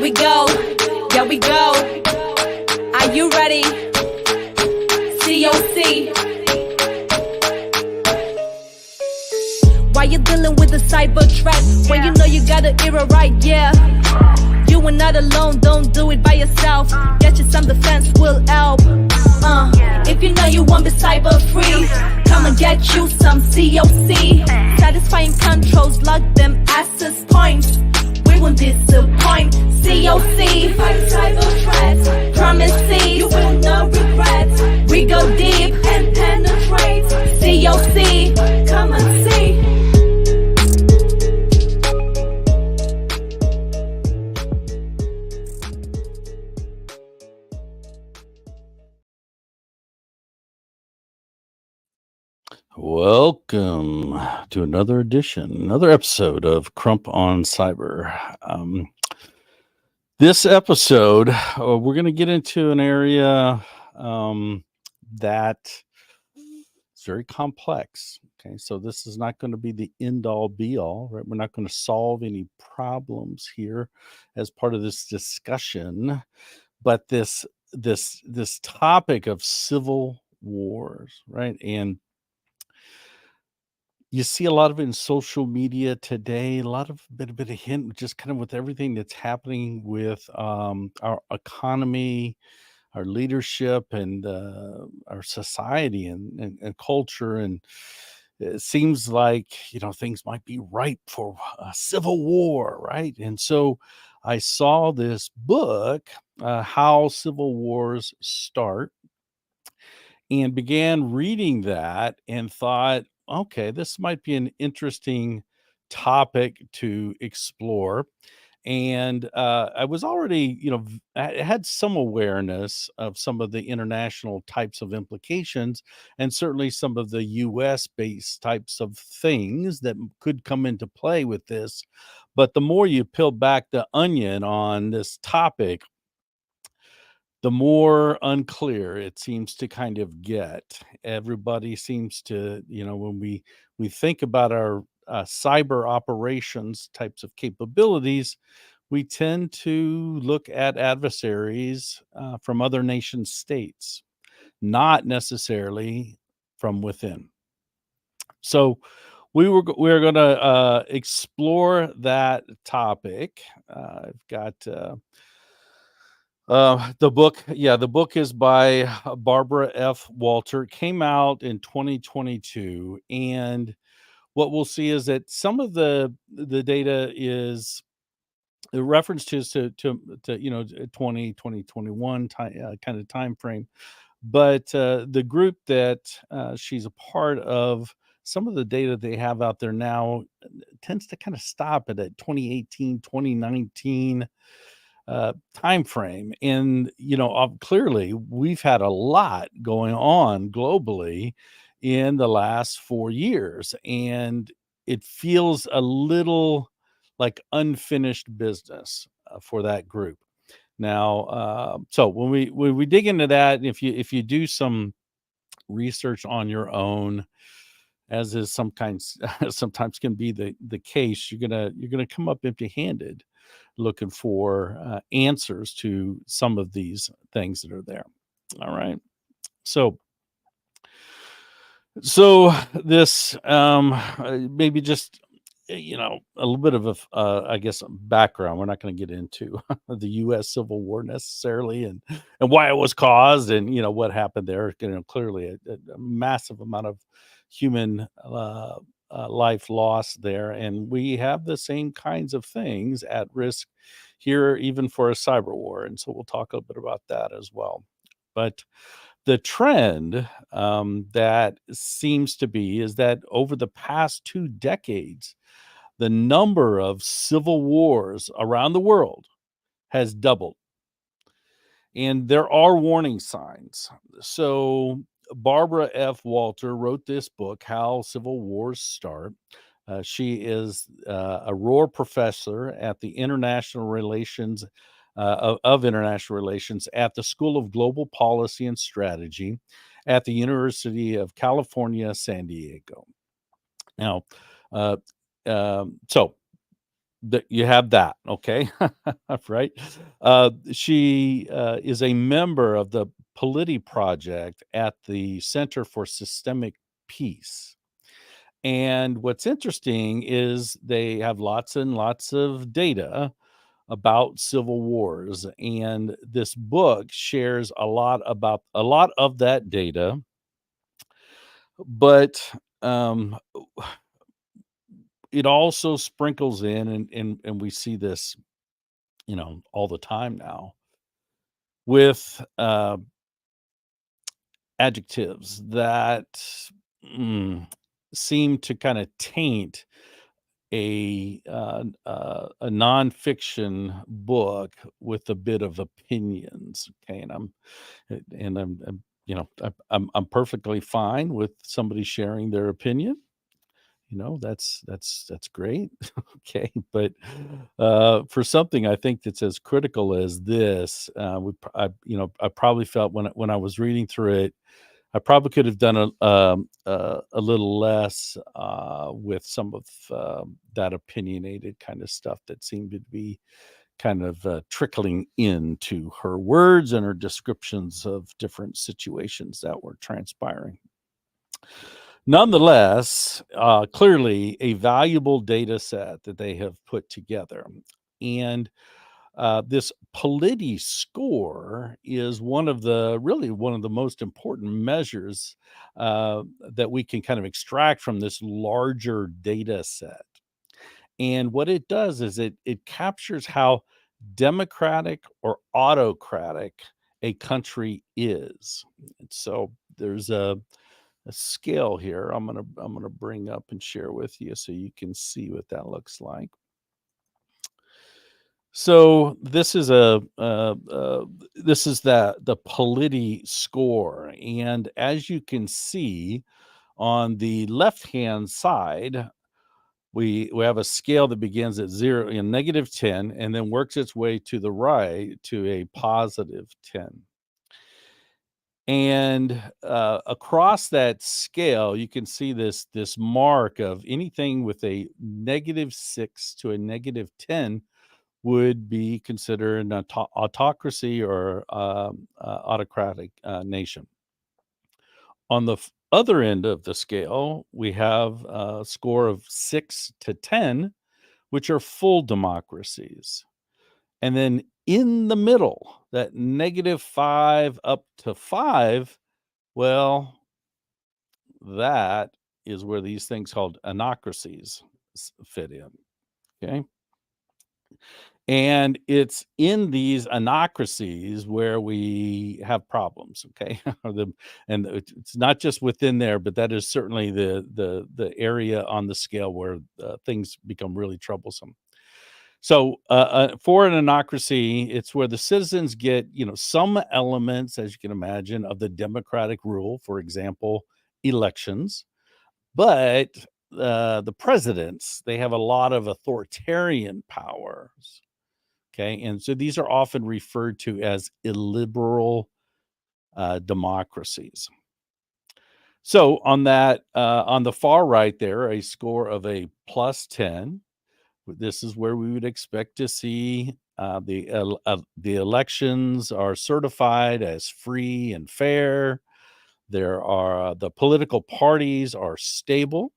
we go. Yeah, we go. Are you ready? COC. Why you dealing with a cyber threat when you know you got the era right? Yeah. You are not alone, don't do it by yourself. Get you some defense will help. If you know you won't be cyber free, come and get you some COC. Satisfying controls, lock them access points. We won't disappoint. COC, fight cyber threats. Promise you will not regret. We go deep and penetrate. COC, come and see. Welcome to another episode of Crump on Cyber. This episode, we're going to get into an area that is very complex. Okay, so this is not going to be the end-all be-all, right? We're not going to solve any problems here as part of this discussion, but this topic of civil wars, right? And you see a lot of it in social media today, a lot of bit of hint just kind of with everything that's happening with our economy, our leadership, and our society and culture. And it seems like, things might be ripe for a civil war, right? And so I saw this book, How Civil Wars Start, and began reading that and thought, okay, this might be an interesting topic to explore. And I was already, I had some awareness of some of the international types of implications and certainly some of the US based types of things that could come into play with this. But the more you peel back the onion on this topic, the more unclear it seems to kind of get. Everybody seems to, when we think about our cyber operations types of capabilities, we tend to look at adversaries from other nation states, not necessarily from within. So we're going to explore that topic. I've got the book is by Barbara F. Walter. It came out in 2022, and what we'll see is that some of the data is the reference to 2021 kind of time frame, but the group that she's a part of, some of the data they have out there now tends to kind of stop at that 2018, 2019 time frame. And clearly we've had a lot going on globally in the last 4 years, and it feels a little like unfinished business for that group now. So when we dig into that, if you do some research on your own, as is sometimes can be the case, you're gonna come up empty-handed looking for answers to some of these things that are there. All right. So this maybe just a little bit of I guess background. We're not going to get into the U.S. Civil War necessarily and why it was caused and what happened there. Clearly a massive amount of human life lost there, and we have the same kinds of things at risk here, even for a cyber war. And so we'll talk a little bit about that as well. But the trend that seems to be is that over the past 2 decades, the number of civil wars around the world has doubled. And there are warning signs. So Barbara F. Walter wrote this book, How Civil Wars Start. She is a Rohr professor at the International Relations of International Relations at the School of Global Policy and Strategy at the University of California, San Diego. Now, so that you have that, okay? Right? She is a member of the Polity Project at the Center for Systemic Peace. And what's interesting is they have lots and lots of data about civil wars, and this book shares a lot of that data, but um, it also sprinkles in, and we see this, all the time now with adjectives that mm, seem to kind of taint a nonfiction book with a bit of opinions. Okay, I'm perfectly fine with somebody sharing their opinion. That's great. Okay, but for something I think that's as critical as this, I probably felt when I was reading through it, I probably could have done a little less with some of that opinionated kind of stuff that seemed to be kind of trickling into her words and her descriptions of different situations that were transpiring. Nonetheless, clearly a valuable data set that they have put together. And this Polity score is one of the most important measures that we can kind of extract from this larger data set. And what it does is it captures how democratic or autocratic a country is. And so there's a scale here I'm gonna bring up and share with you so you can see what that looks like. So this is the Polity score, and as you can see on the left hand side, we have a scale that begins at 0 and -10 and then works its way to the right to a +10. And across that scale, you can see this mark of anything with a -6 to a -10 would be considered an autocracy or autocratic nation. On the other end of the scale, we have a score of 6 to 10, which are full democracies. And then in the middle, that -5 up to 5, well, that is where these things called anocracies fit in. Okay. And it's in these anocracies where we have problems, okay? And it's not just within there, but that is certainly the area on the scale where things become really troublesome. So, for an anocracy, it's where the citizens get, some elements, as you can imagine, of the democratic rule, for example, elections, but the presidents, they have a lot of authoritarian powers. Okay, and so these are often referred to as illiberal democracies. So on the far right there, a score of a +10. This is where we would expect to see the elections are certified as free and fair. The political parties are stable,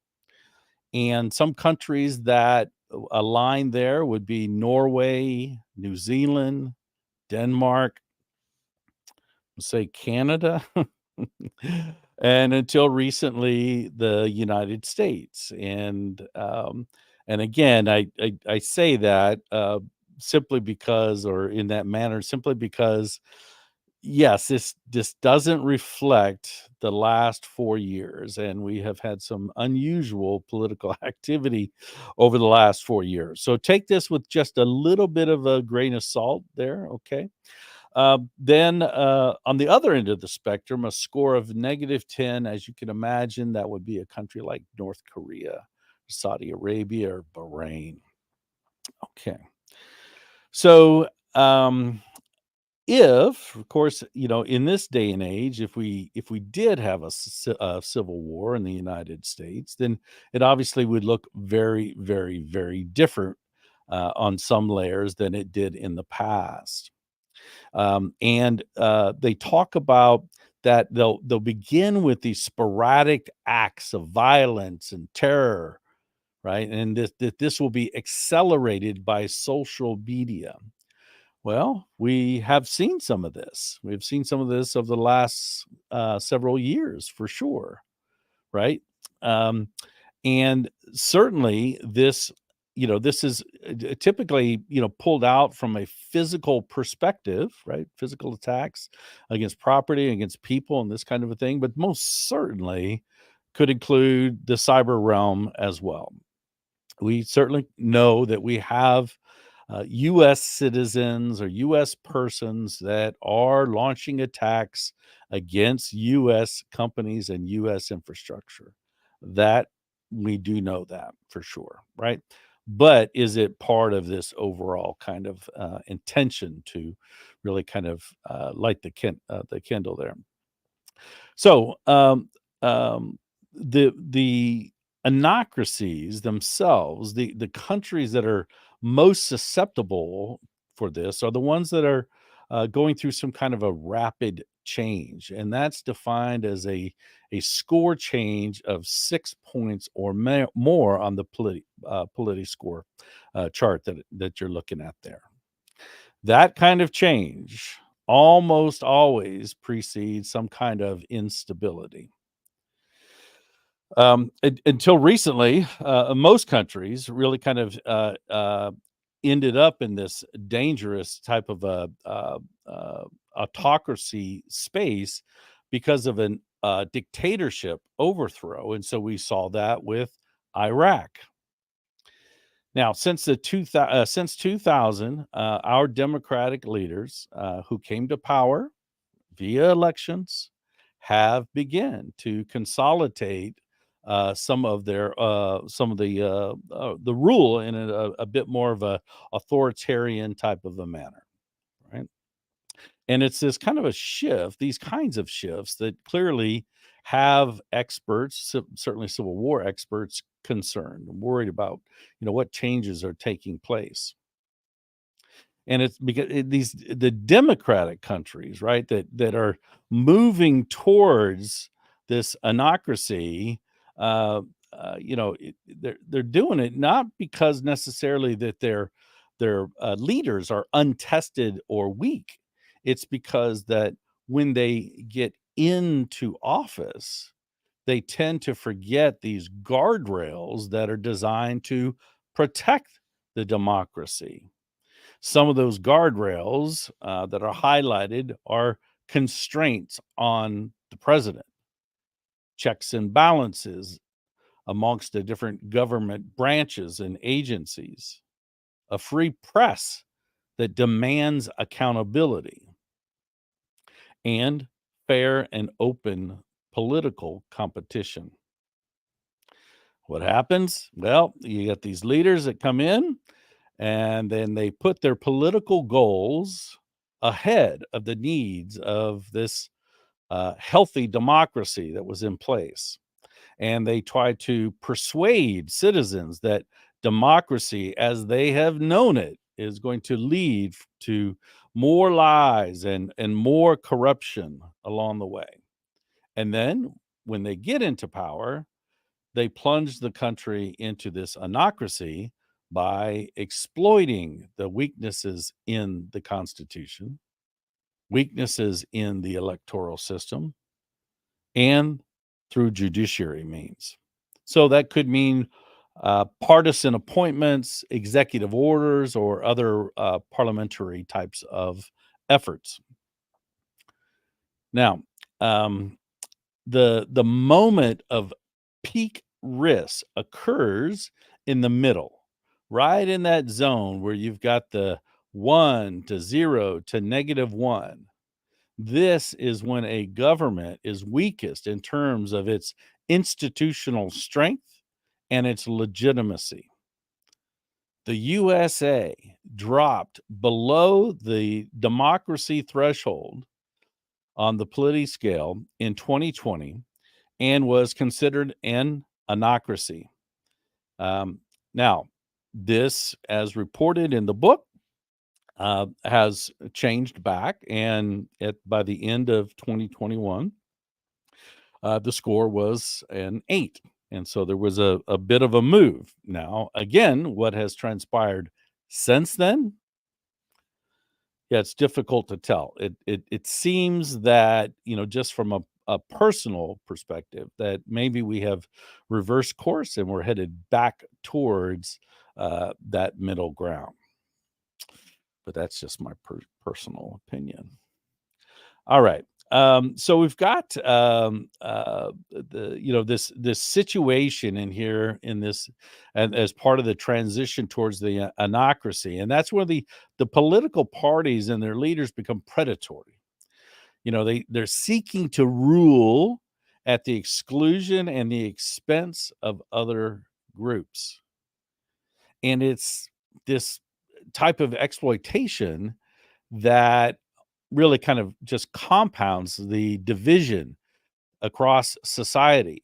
and some countries that align there would be Norway, New Zealand, Denmark, say Canada, and until recently, the United States. And again, I say that simply because, or in that manner, simply because yes, this doesn't reflect the last 4 years, and we have had some unusual political activity over the last 4 years. So take this with just a little bit of a grain of salt there, okay? Then, on the other end of the spectrum, a score of -10, as you can imagine, that would be a country like North Korea, Saudi Arabia, or Bahrain. Okay. So, if, of course, in this day and age, if we did have a civil war in the United States, then it obviously would look very, very, very different on some layers than it did in the past. And they talk about that they'll begin with these sporadic acts of violence and terror, right? And this will be accelerated by social media. Well, we have seen some of this. We've seen some of this over the last several years, for sure, right? Um, and certainly this is typically, pulled out from a physical perspective, right? Physical attacks against property, against people, and this kind of a thing, but most certainly could include the cyber realm as well. We certainly know that we have US citizens or US persons that are launching attacks against US companies and US infrastructure. That we do know that for sure, right? But is it part of this overall kind of intention to really kind of light the candle there? So the anocracies themselves, the countries that are most susceptible for this are the ones that are going through some kind of a rapid change, and that's defined as a score change of 6 points or more on the polity score chart that you're looking at there. That kind of change almost always precedes some kind of instability. Until recently, most countries really kind of ended up in this dangerous type of autocracy space because of an dictatorship overthrow, and so we saw that with Iraq. Now, since 2000, our democratic leaders who came to power via elections have begun to consolidate some of the rule in a bit more of a authoritarian type of a manner, right? And it's this kind of a shift, these kinds of shifts that clearly have experts, certainly Civil War experts, concerned, worried about, what changes are taking place. And it's because the democratic countries, right, that are moving towards this anocracy, uh, they're doing it not because necessarily that their leaders are untested or weak. It's because that when they get into office, they tend to forget these guardrails that are designed to protect the democracy. Some of those guardrails that are highlighted are constraints on the president, checks and balances amongst the different government branches and agencies, a free press that demands accountability, and fair and open political competition. What happens? Well, you get these leaders that come in and then they put their political goals ahead of the needs of this healthy democracy that was in place. And they try to persuade citizens that democracy, as they have known it, is going to lead to more lies and more corruption along the way. And then when they get into power, they plunged the country into this anocracy by exploiting the weaknesses in the Constitution, weaknesses in the electoral system, and through judiciary means. So that could mean partisan appointments, executive orders, or other parliamentary types of efforts. Now, um, the moment of peak risk occurs in the middle, right in that zone where you've got the 1 to 0 to -1. This is when a government is weakest in terms of its institutional strength and its legitimacy. The USA dropped below the democracy threshold on the polity scale in 2020 and was considered an anocracy. Now, This, as reported in the book, has changed back, and by the end of 2021, the score was an 8, and so there was a bit of a move. Now, again, what has transpired since then? Yeah, it's difficult to tell. It seems that, just from a personal perspective, that maybe we have reversed course and we're headed back towards, that middle ground, but that's just my personal opinion. All right. So we've got this situation in here in this, and as part of the transition towards the anocracy, and that's where the political parties and their leaders become predatory. They're seeking to rule at the exclusion and the expense of other groups, and it's this type of exploitation that really kind of just compounds the division across society.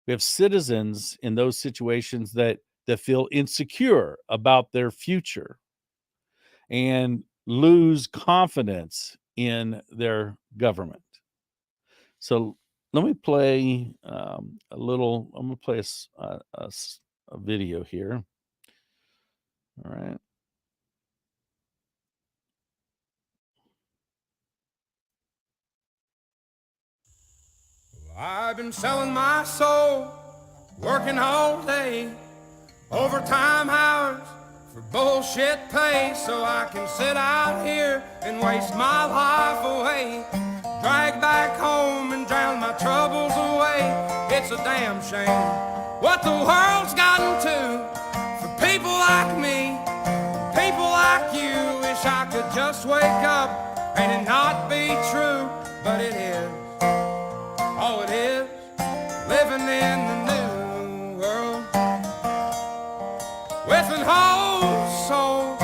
We have citizens in those situations that feel insecure about their future and lose confidence in their government. So let me play a little. I'm going to play a video here. All right. I've been selling my soul, working all day, overtime hours for bullshit pay, so I can sit out here and waste my life away, drag back home and drown my troubles away. It's a damn shame what the world's gotten to for people like me, people like you. Wish I could just wake up and it not be true, but it is. Oh, it is living in the new world with an whole soul.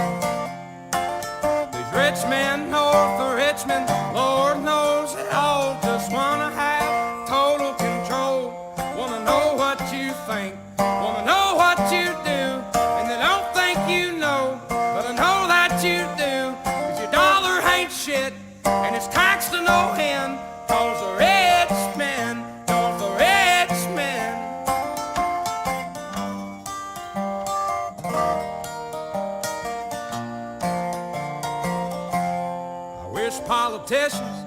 These rich men north of Richmond, Lord knows they all just wanna have total control. Wanna know what you think, wanna know what you do, and they don't think you know, but I know that you do. 'Cause your dollar ain't shit, and it's taxed to no end. 'Cause the rich men, don't the rich men. I wish politicians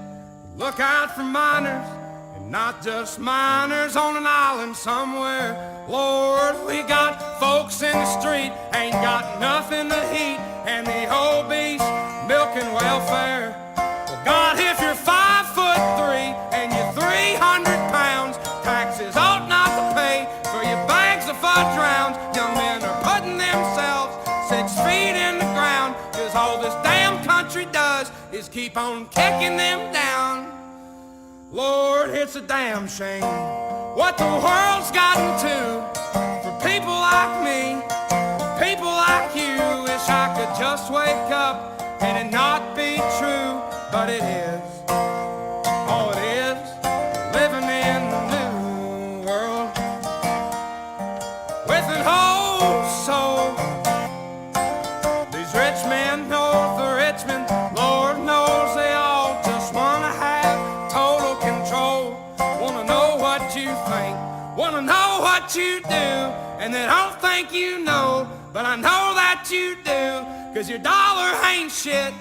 would look out for minors, and not just minors on an island somewhere. Lord, we got folks in the street, ain't got nothing to eat, and the obese milking welfare. Well, God, if you're 5'3" and you're 300 pounds, taxes ought not to pay for your bags of fudge rounds. Young men are putting themselves 6 feet in the ground, 'cause all this damn country does is keep on kicking them down. Lord, it's a damn shame what the world's gotten to for people like me, people like you. Wish I could just wake up and it not be true, but it is. Oh, it is living in the new world with an whole soul. These rich men north of Richmond, Lord knows they all just wanna have total control. Wanna know what you think, wanna know what you do, and they don't think you know, but I know that you do. 'Cause your dollar ain't shit,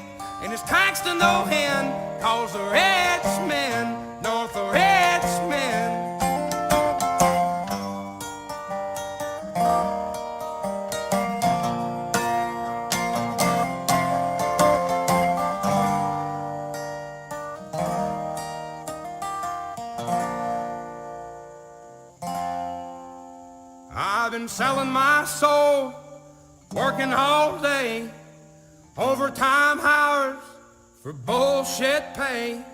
and it's taxed to no end. 'Cause the rich men, north of rich men. I've been selling my soul, working all day, overtime hours for bullshit pay.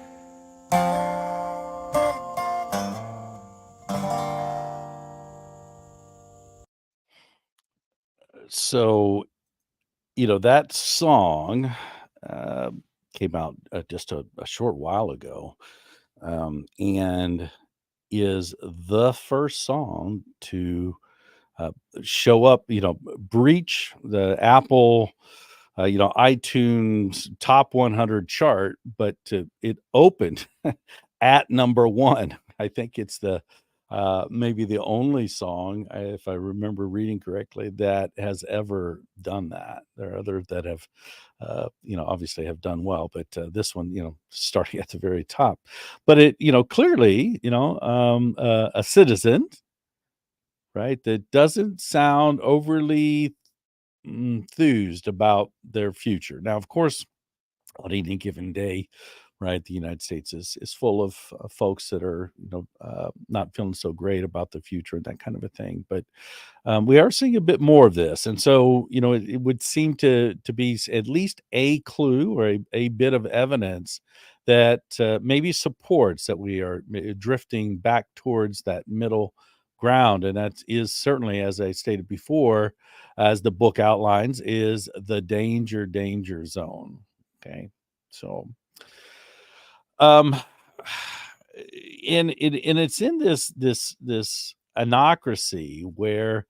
So, that song came out just a short while ago, and is the first song to show up, breach the Apple, iTunes top 100 chart, but it opened at number one. I think it's maybe the only song, if I remember reading correctly, that has ever done that. There are others that have, obviously have done well, but this one, starting at the very top. But it, clearly, a citizen, right, that doesn't sound overly enthused about their future. Now, of course, on any given day, right, the United States is full of folks that are, not feeling so great about the future and that kind of a thing. But we are seeing a bit more of this, and so it would seem to be at least a clue or a bit of evidence that maybe supports that we are drifting back towards that middle ground, and that is certainly, as I stated before, as the book outlines, is the danger zone. Okay, so um, and it's in this anocracy where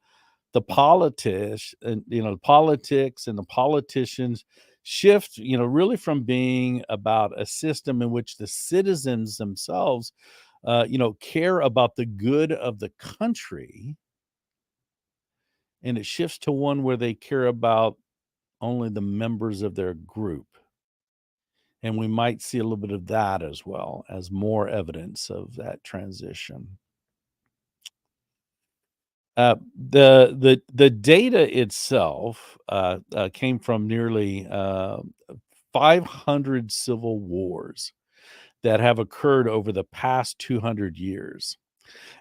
the politics and the politicians shift, really from being about a system in which the citizens themselves, care about the good of the country, and it shifts to one where they care about only the members of their group. And we might see a little bit of that as well as more evidence of that transition. The data itself came from nearly 500 civil wars that have occurred over the past 200 years.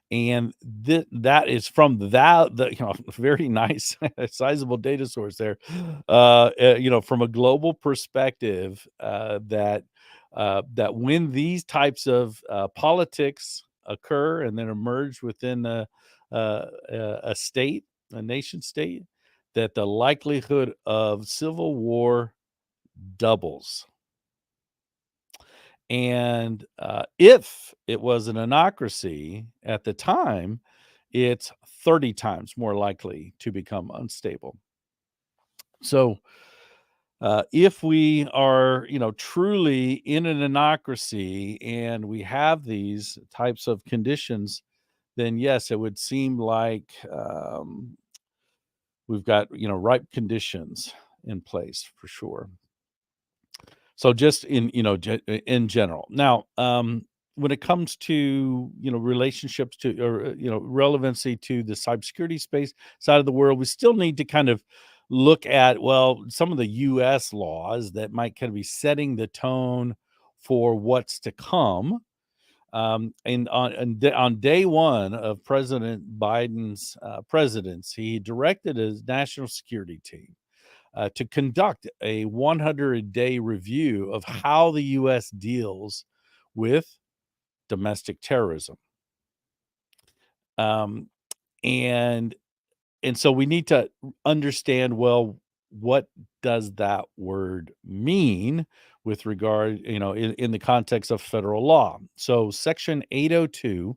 And that is from very nice sizable data source there, from a global perspective, that when these types of politics occur and then emerge within a state, a nation state, that the likelihood of civil war doubles. And if it was an anocracy at the time, it's 30 times more likely to become unstable. So if we are, truly in an anocracy and we have these types of conditions, then yes, it would seem like we've got, ripe conditions in place for sure. So just in general. Now, when it comes to, relationships to, or, relevancy to the cybersecurity space side of the world, we still need to kind of look at, well, some of the US laws that might kind of be setting the tone for what's to come. And on day one of President Biden's presidency, he directed his national security team to conduct a 100-day review of how the U.S. deals with domestic terrorism. Um, and so we need to understand, well, what does that word mean with regard, in the context of federal law? So Section 802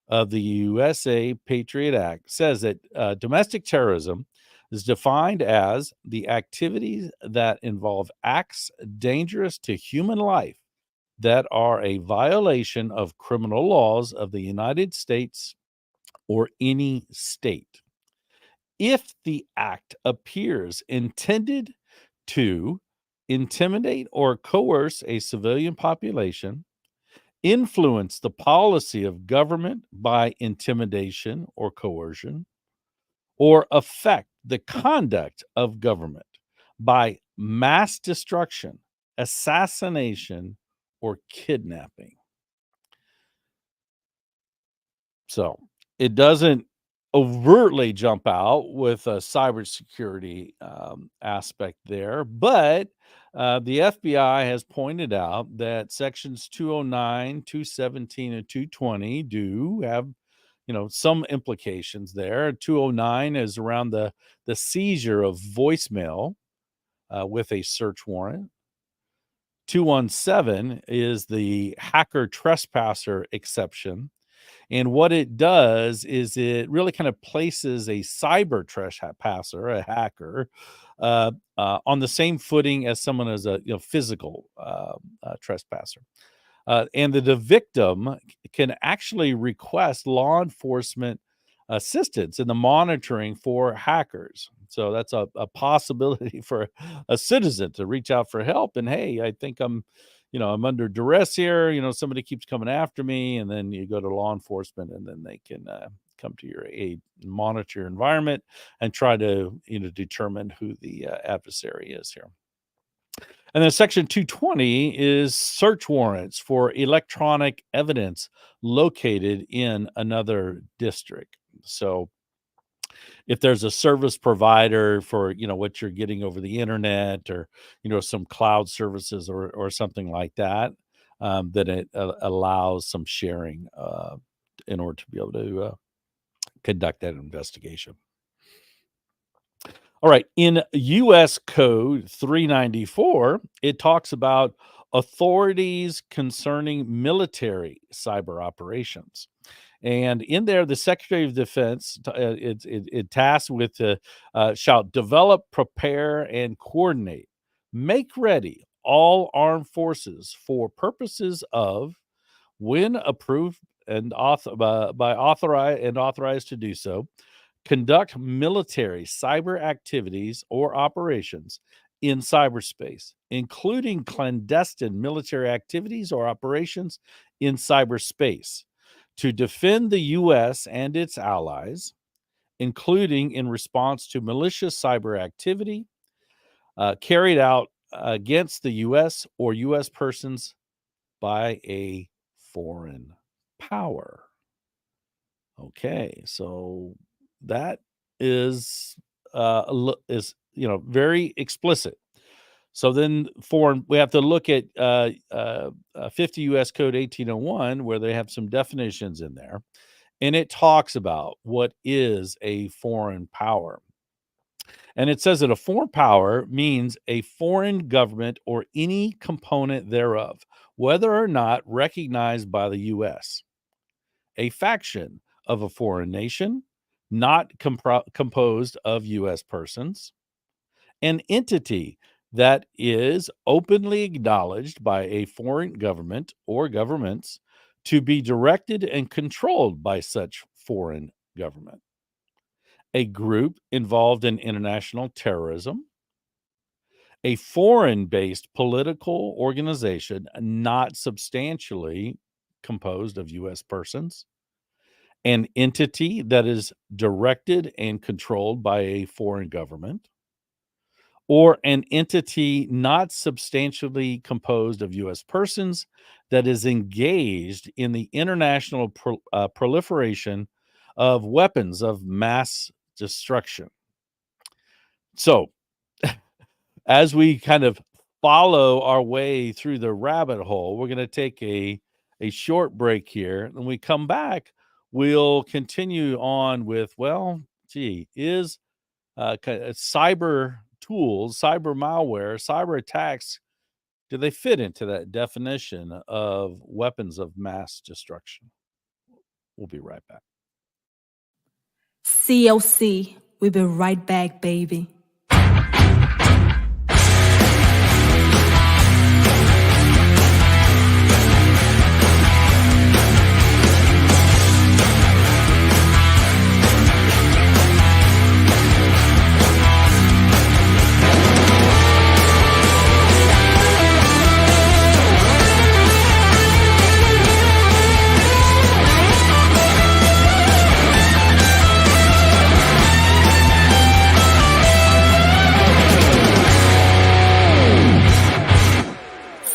of the USA Patriot Act says that domestic terrorism is defined as the activities that involve acts dangerous to human life that are a violation of criminal laws of the United States or any state. If the act appears intended to intimidate or coerce a civilian population, influence the policy of government by intimidation or coercion, or affect the conduct of government by mass destruction, assassination, or kidnapping. So it doesn't overtly jump out with a cybersecurity aspect there, but the FBI has pointed out that sections 209, 217, and 220 do have, some implications there. 209 is around the seizure of voicemail with a search warrant. 217 is the hacker trespasser exception. And what it does is it really kind of places a cyber trespasser, a hacker, on the same footing as someone as a physical trespasser. And the victim can actually request law enforcement assistance in the monitoring for hackers. So that's a possibility for a citizen to reach out for help. And hey, I think I'm under duress here. Somebody keeps coming after me, and then you go to law enforcement, and then they can come to your aid, monitor your environment, and try to determine who the adversary is here. And then Section 220 is search warrants for electronic evidence located in another district. So if there's a service provider for what you're getting over the internet, or some cloud services or something like that, then it allows some sharing in order to be able to conduct that investigation. All right. In U.S. Code 394, it talks about authorities concerning military cyber operations. And in there, the Secretary of Defense, it tasks with shall develop, prepare, and coordinate, make ready all armed forces for purposes of, when approved and authorized to do so, conduct military cyber activities or operations in cyberspace, including clandestine military activities or operations in cyberspace, to defend the U.S. and its allies, including in response to malicious cyber activity carried out against the U.S. or U.S. persons by a foreign power. Okay, so that is very explicit. So then we have to look at 50 U.S. Code 1801, where they have some definitions in there, and it talks about what is a foreign power. And it says that a foreign power means a foreign government or any component thereof, whether or not recognized by the U.S., a faction of a foreign nation, not composed of U.S. persons, an entity that is openly acknowledged by a foreign government or governments to be directed and controlled by such foreign government, a group involved in international terrorism, a foreign-based political organization not substantially composed of U.S. persons, an entity that is directed and controlled by a foreign government, or an entity not substantially composed of U.S. persons that is engaged in the international proliferation of weapons of mass destruction. So, as we kind of follow our way through the rabbit hole, we're going to take a short break here. When we come back, we'll continue on with, is cyber tools, cyber malware, cyber attacks, do they fit into that definition of weapons of mass destruction? We'll be right back. COC, we'll be right back, baby.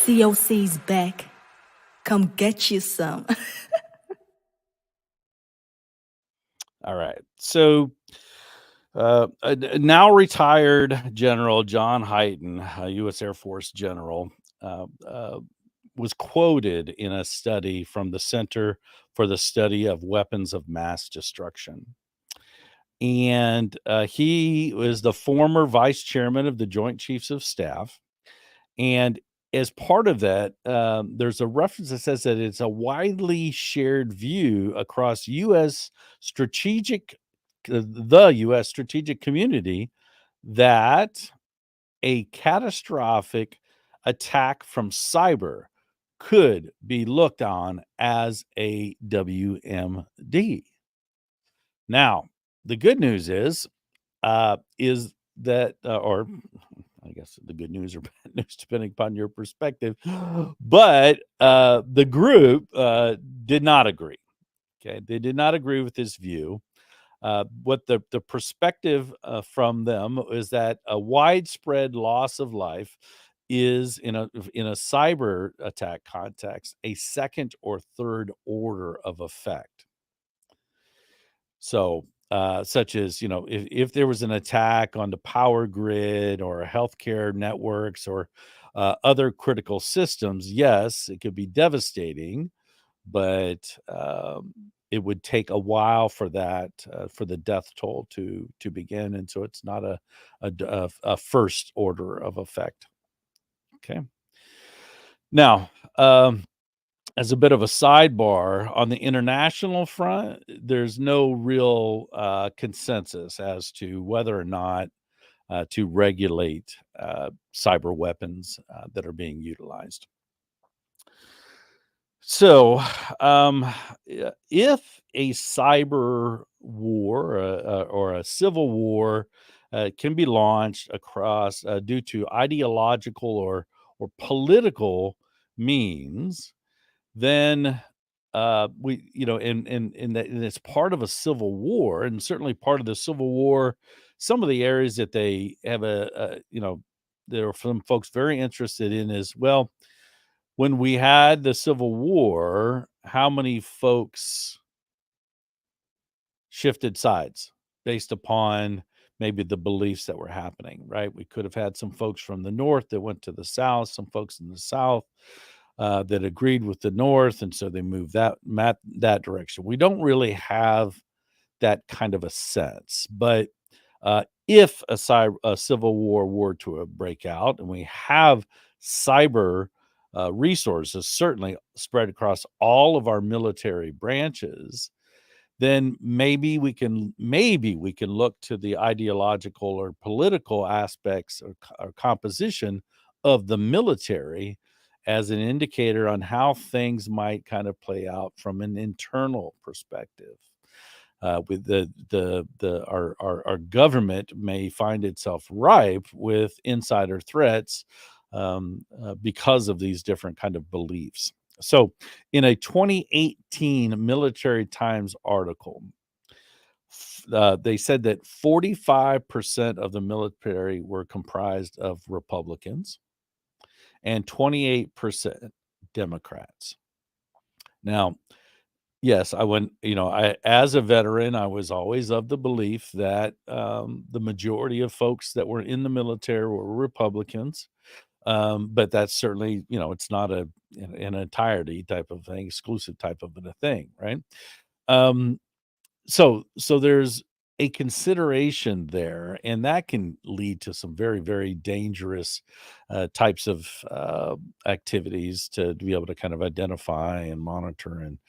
COC's back. Come get you some. All right. So now retired General John Hyten, a U.S. Air Force general, was quoted in a study from the Center for the Study of Weapons of Mass Destruction. And he was the former vice chairman of the Joint Chiefs of Staff. And as part of that, there's a reference that says that it's a widely shared view across the U.S. strategic community that a catastrophic attack from cyber could be looked on as a WMD. Now, the good news is that, or I guess the good news or bad news, depending upon your perspective, but the group did not agree. Okay, they did not agree with this view. What the perspective from them is that a widespread loss of life is in a cyber attack context a second or third order of effect. So, such as, if there was an attack on the power grid or healthcare networks or other critical systems, yes, it could be devastating, but it would take a while for that for the death toll to begin, and so it's not a first order of effect. Okay. Now, as a bit of a sidebar, on the international front, there's no real consensus as to whether or not to regulate cyber weapons that are being utilized. So, if a cyber war or a civil war can be launched across due to ideological or political means, then and it's part of a civil war, and certainly part of the civil war. Some of the areas that they have there are some folks very interested in is, well, when we had the Civil War, how many folks shifted sides based upon maybe the beliefs that were happening, right? We could have had some folks from the North that went to the South, some folks in the South that agreed with the North, and so they moved that direction. We don't really have that kind of a sense, but if a civil war were to break out, and we have cyber resources certainly spread across all of our military branches, then maybe we can look to the ideological or political aspects or composition of the military as an indicator on how things might kind of play out from an internal perspective. With our government may find itself ripe with insider threats because of these different kind of beliefs. So, in a 2018 Military Times article, they said that 45% of the military were comprised of Republicans and 28% Democrats. Now, yes, as a veteran, I was always of the belief that the majority of folks that were in the military were Republicans. But that's certainly, it's not an entirety type of thing, exclusive type of a thing, right? So there's a consideration there, and that can lead to some very, very dangerous types of activities to be able to kind of identify and monitor, and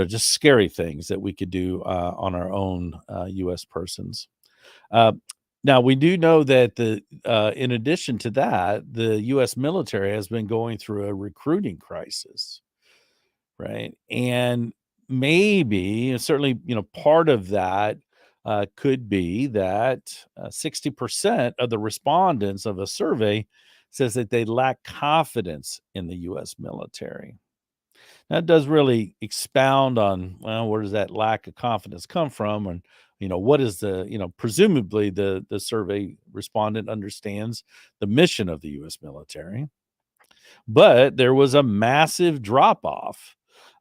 just scary things that we could do on our own U.S. persons. Now, we do know that in addition to that, the U.S. military has been going through a recruiting crisis, right? And maybe, certainly, part of that could be that 60% of the respondents of a survey says that they lack confidence in the U.S. military. That does really expound on, well, where does that lack of confidence come from? And, what is presumably the survey respondent understands the mission of the U.S. military. But there was a massive drop off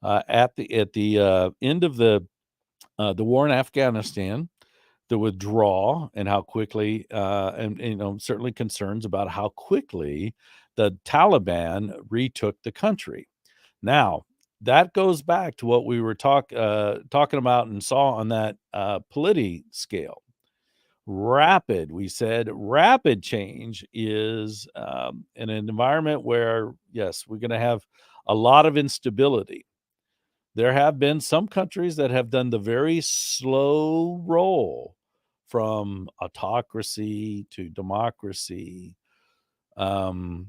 at the end of the war in Afghanistan, the withdrawal, and how quickly, and certainly concerns about how quickly the Taliban retook the country. Now, that goes back to what we were talking about and saw on that Polity scale, Rapid, we said rapid change is in an environment where, yes, we're going to have a lot of instability. There have been some countries that have done the very slow roll from autocracy to democracy, um,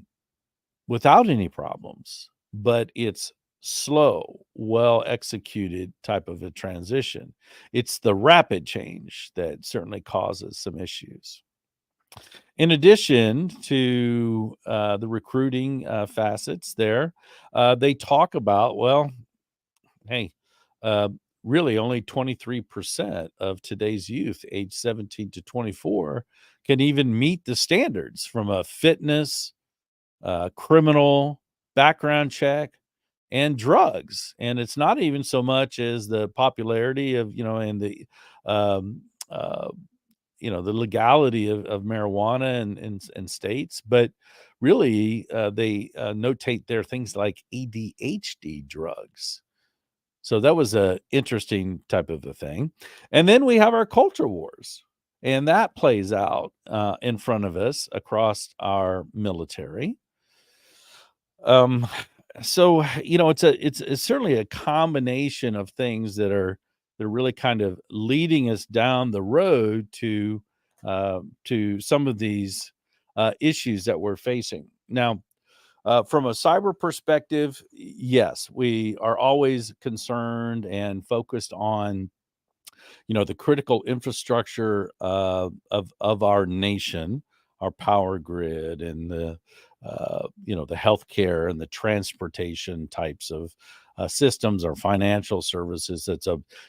without any problems, but it's slow, well executed type of a transition. It's the rapid change that certainly causes some issues. In addition to the recruiting facets there, they talk about, well, hey, uh, really only 23% of today's youth, age 17 to 24, can even meet the standards from a fitness, criminal background check, and drugs. And it's not even so much as the popularity of, and the, um, uh, the legality of marijuana and states, but really they notate there things like ADHD drugs. So that was a interesting type of a thing. And then we have our culture wars, and that plays out in front of us across our military. Um, so it's certainly a combination of things that are really kind of leading us down the road to some of these issues that we're facing now. From a cyber perspective, yes, we are always concerned and focused on, the critical infrastructure of our nation, our power grid, and the healthcare and the transportation types of systems or financial services.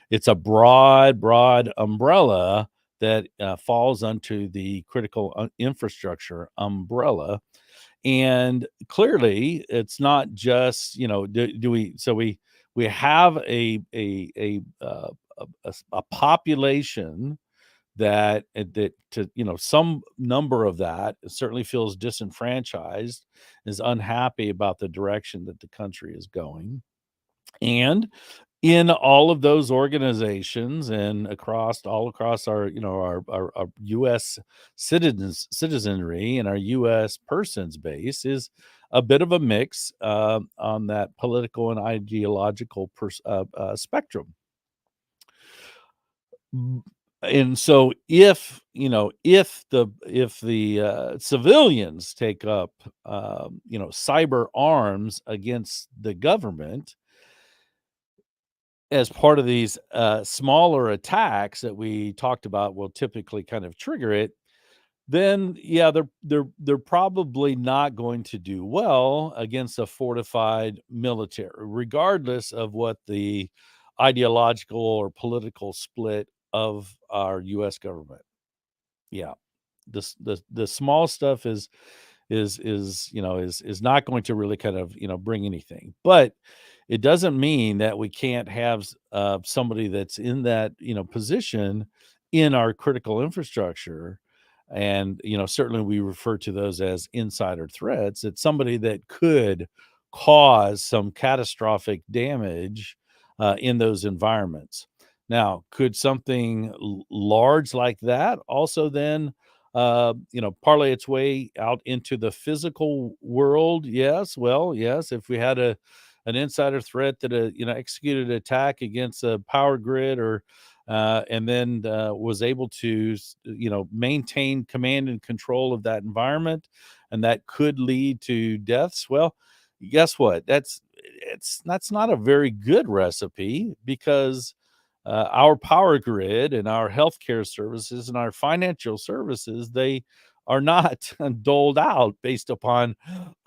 It's a broad umbrella that falls onto the critical infrastructure umbrella. And clearly it's not just, do we, so we have a population that to, some number of that certainly feels disenfranchised, is unhappy about the direction that the country is going. And in all of those organizations and all across our, our US citizenry and our US persons base is a bit of a mix on that political and ideological spectrum. And so if the civilians take up cyber arms against the government as part of these smaller attacks that we talked about will typically kind of trigger it, then yeah, they're probably not going to do well against a fortified military, regardless of what the ideological or political split of our U.S. government. Yeah, the small stuff is not going to really kind of bring anything, but it doesn't mean that we can't have somebody that's in that position in our critical infrastructure. And certainly we refer to those as insider threats. It's somebody that could cause some catastrophic damage in those environments. Now, could something large like that also then parlay its way out into the physical world? Yes. Well, yes, if we had an insider threat that executed an attack against a power grid, or and then was able to maintain command and control of that environment, and that could lead to deaths. Well, guess what? That's not a very good recipe, because our power grid and our healthcare services and our financial services, they are not doled out based upon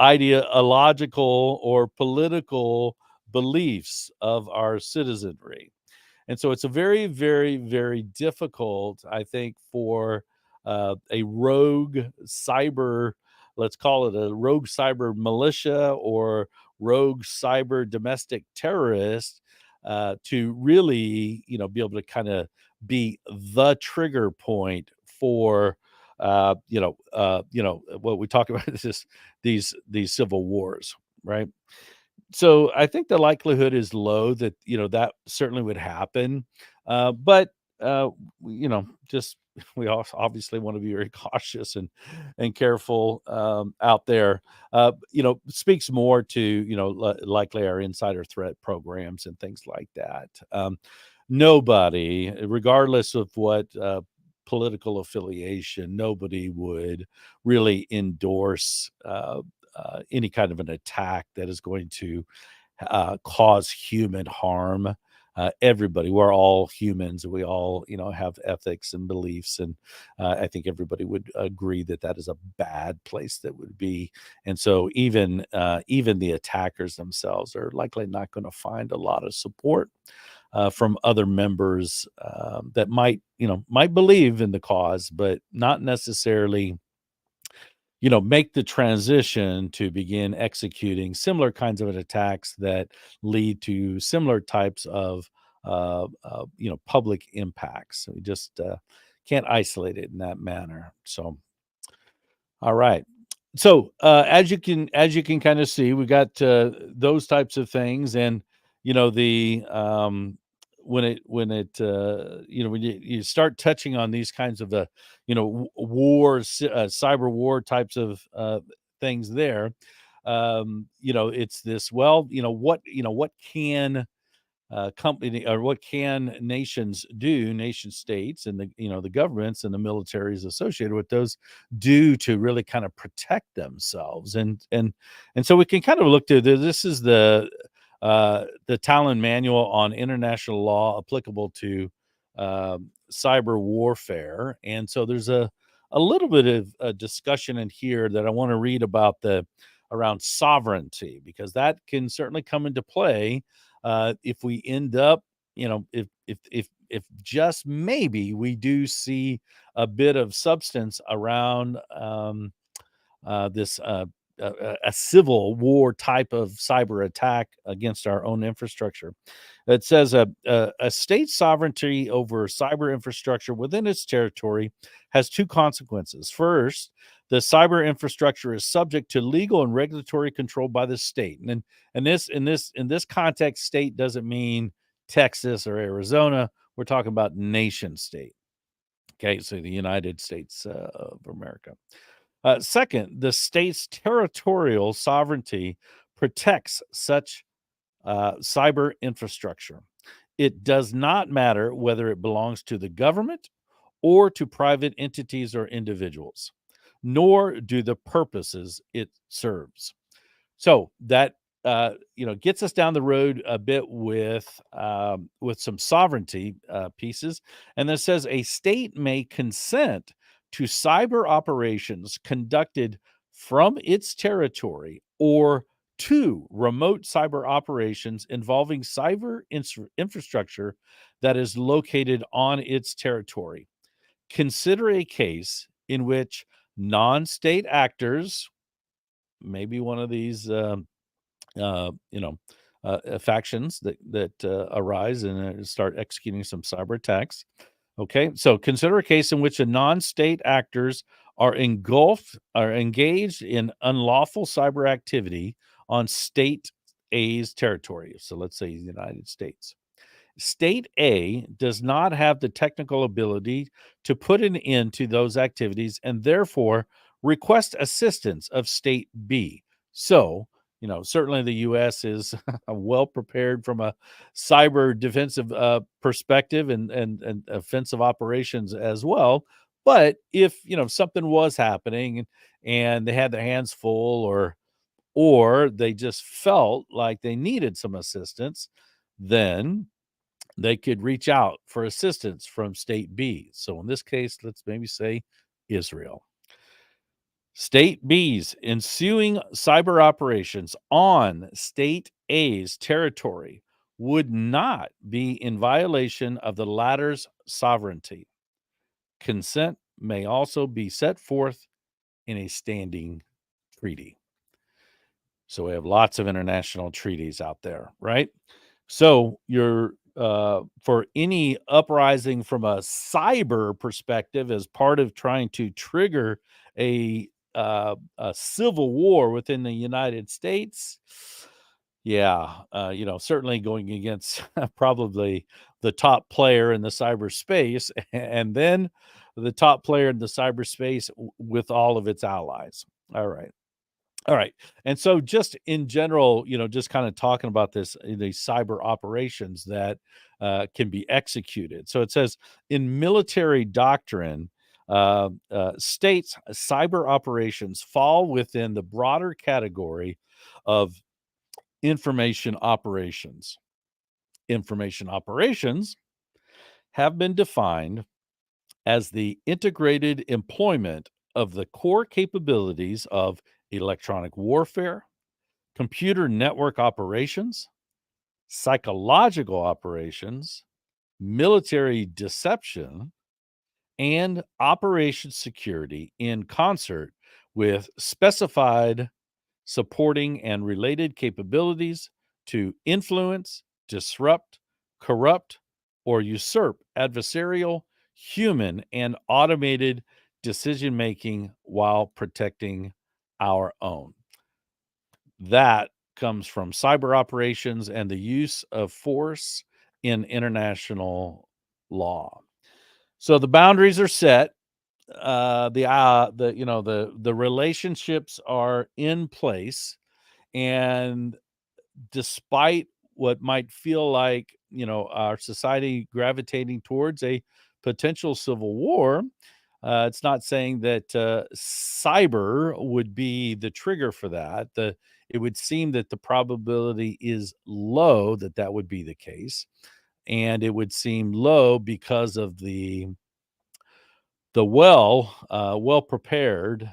ideological or political beliefs of our citizenry. And so it's a very, very, very difficult, I think, for a rogue cyber, let's call it a rogue cyber militia or rogue cyber domestic terrorist, to really, be able to kind of be the trigger point for, what we talk about is these civil wars, right? So I think the likelihood is low that that certainly would happen, but just we also obviously want to be very cautious and careful out there. Speaks more to likely our insider threat programs and things like that. Nobody, regardless of what political affiliation, nobody would really endorse any kind of an attack that is going to cause human harm. Everybody, we're all humans, we all have ethics and beliefs, and I think everybody would agree that that is a bad place that would be. And so even the attackers themselves are likely not going to find a lot of support from other members that might believe in the cause, but not necessarily make the transition to begin executing similar kinds of attacks that lead to similar types of public impacts. So we just can't isolate it in that manner. So, all right. So as you can kind of see, we got those types of things, and the when you start touching on these kinds of wars, cyber war types of things there, it's this, well, what can company, or what can nations do, nation states and the governments and the militaries associated with those do to really kind of protect themselves. And so we can kind of look to this is the Talon Manual on International Law applicable to cyber warfare. And so there's a little bit of a discussion in here that I want to read about around sovereignty, because that can certainly come into play if we end up, if just maybe we do see a bit of substance around this a civil war type of cyber attack against our own infrastructure. It says a state's sovereignty over cyber infrastructure within its territory has two consequences. First, the cyber infrastructure is subject to legal and regulatory control by the state. And in this context, state doesn't mean Texas or Arizona. We're talking about nation state. Okay, so the United States of America. Second, the state's territorial sovereignty protects such cyber infrastructure. It does not matter whether it belongs to the government or to private entities or individuals, nor do the purposes it serves. So that gets us down the road a bit with some sovereignty pieces, and then says a state may consent to cyber operations conducted from its territory or to remote cyber operations involving cyber infrastructure that is located on its territory. Consider a case in which non-state actors, maybe one of these factions that arise and start executing some cyber attacks. Okay, so consider a case in which a non-state actors are engaged in unlawful cyber activity on state A's territory. So let's say the United States. State A does not have the technical ability to put an end to those activities and therefore request assistance of State B. So, certainly the U.S. is well prepared from a cyber defensive perspective and offensive operations as well. But if something was happening and they had their hands full, or they just felt like they needed some assistance, then they could reach out for assistance from State B. So in this case, let's maybe say Israel. State B's ensuing cyber operations on State A's territory would not be in violation of the latter's sovereignty. Consent may also be set forth in a standing treaty. So we have lots of international treaties out there, right? So you're for any uprising from a cyber perspective as part of trying to trigger a civil war within the United States. Yeah, certainly going against probably the top player in the cyberspace, and then the top player in the cyberspace with all of its allies. All right. And so just in general, just kind of talking about these cyber operations that can be executed. So it says in military doctrine, states cyber operations fall within the broader category of information operations. Information operations have been defined as the integrated employment of the core capabilities of electronic warfare, computer network operations, psychological operations, military deception, and operation security in concert with specified supporting and related capabilities to influence, disrupt, corrupt, or usurp adversarial, human, and automated decision-making while protecting our own. That comes from cyber operations and the use of force in international law. So the boundaries are set. The relationships are in place, and despite what might feel like our society gravitating towards a potential civil war, it's not saying that cyber would be the trigger for that. It would seem that the probability is low that would be the case, and it would seem low because of the well prepared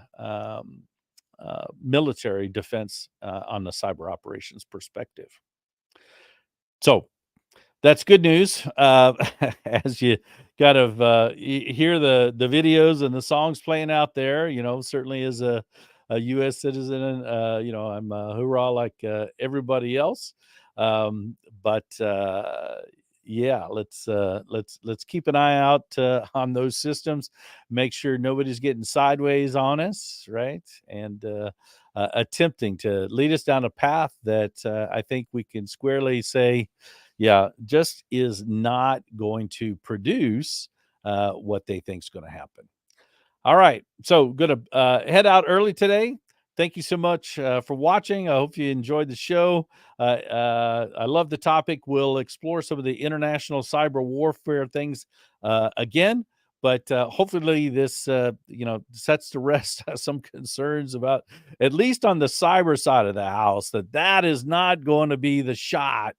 military defense on the cyber operations perspective. So that's good news. As you kind of hear the videos and the songs playing out there, certainly as a U.S. citizen, I'm hoorah like everybody else. But yeah, let's keep an eye out on those systems. Make sure nobody's getting sideways on us, right? And attempting to lead us down a path that I think we can squarely say, yeah, just is not going to produce what they think is going to happen. All right, so going to head out early today. Thank you so much for watching. I hope you enjoyed the show. I love the topic. We'll explore some of the international cyber warfare things again, but hopefully this, sets to rest some concerns about, at least on the cyber side of the house, that is not going to be the shot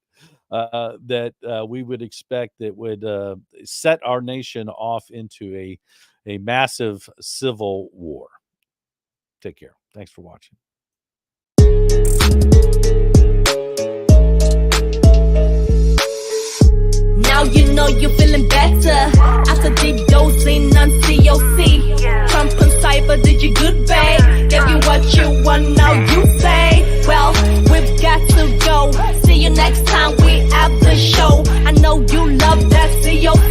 that we would expect that would set our nation off into a massive civil war. Take care. Thanks for watching. Now you know you're feeling better after deep dosing on COC. Crump and Cyber did you good, babe. Gave you what you want, now you say. Well, we've got to go. See you next time we have the show. I know you love that COC.